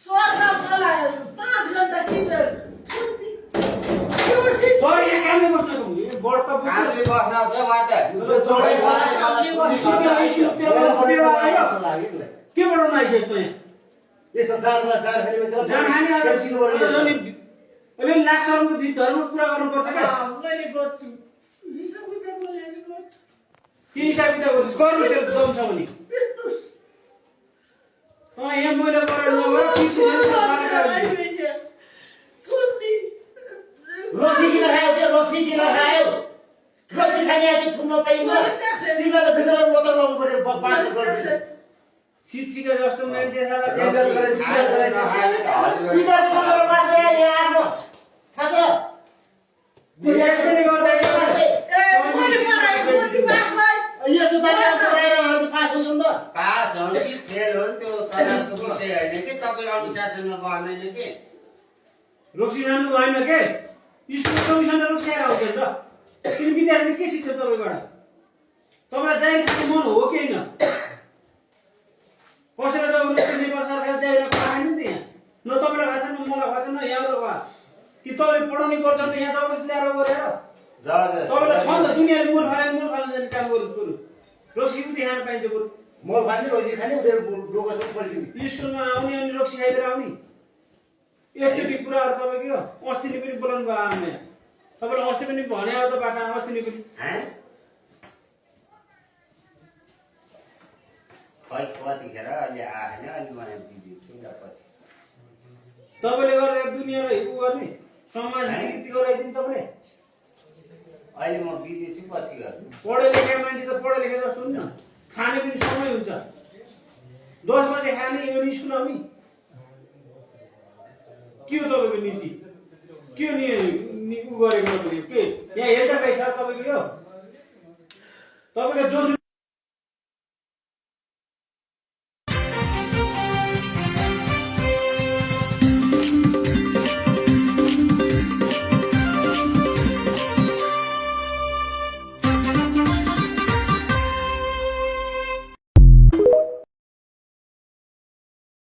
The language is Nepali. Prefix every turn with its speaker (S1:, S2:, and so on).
S1: स्वतः बोलायो 5 घण्टा किनेर
S2: सर यहाँ कामले बस्नको बढ त
S3: कामले बस्न छ वात
S2: के बनाउन आइछ यस्तो यहाँ
S4: यसो जानमा जान खाने मान्छे
S2: जान खाने अहिले लाक्सहरूको धर्म पुरा गर्नुपर्छ क्या
S1: मैले गर्छु हिसाब किताब बोलेको गर्छु
S2: के हिसाब किताब गर्नु त्यो दम छ भने यहाँ मैले गरेर नगर
S4: रक्सी किन खायो त्यो रक्सी किन खायो रक्सी खाने आज खुम्न पाइन्न तिमीलाई त भित्र बोतल लाउनु पर्यो पास गर्नु
S2: शिक्षिका जस्तो मान्छे छ
S4: विचार गरेर पास गरे यहाँ आफ्नो थाहा छ
S2: एक्सले गर्दा
S4: यस्तो तरिकाले गरेर आज पास हुनु त
S3: पास हो कि फेल हो त्यो तनावको विषय होइन कि तपाईँ अनुशासनमा बस्दैन कि
S2: रोक्सी जानु भएन के स्कुल कमिसनर रोक्सिएर आउँछ नि त किन विद्यार्थी के सिक्छ तपाईँबाट तपाईँलाई जाहिर खाने मन हो कि होइन कसैले त नेपाल सरकार जाहिर खाएन नि त यहाँ न तपाईँलाई खाएको छ न मलाई खाएको छ न यहाँबाट भयो कि तपाईँले पढाउने गर्छ नि यहाँ जबरजस्ती ल्याएर गरेर तपाईँलाई छ नि त दुनियाँले मोल खाने जाने काम गर्नु सुरु रोक्सी उति खान पाइन्छ बरु
S4: म खाने रोजी खाने उनीहरू डोको पल्टिनु
S2: स्कुलमा आउने अनि रोक्सी खाइदिएर आउने एकचोटि कुराहरू तपाईँको अस्ति नै पनि बोलाउनु भयो आउने तपाईँले अस्ति पनि भने अब त बाटा अस्ति नै पनि
S3: खै कतिखेर अहिले आएन अनि मलाई बिजी छु र पछि
S2: तपाईँले गरेर दुनियाँलाई उ गर्ने समाज नीति गराइदिनु तपाईँले
S3: अहिले म बिजी छु पछि गर्छु
S2: पढे लेखे मान्छे त पढे लेखे जस्तो हुन्न खाने पनि समय हुन्छ 10 बजे खाने यो स्कुल आउने के हो तपाईँको नीति के हो नि उ गरेको तपाईँले के यहाँ हेरचाह छ तपाईँको यो तपाईँको जो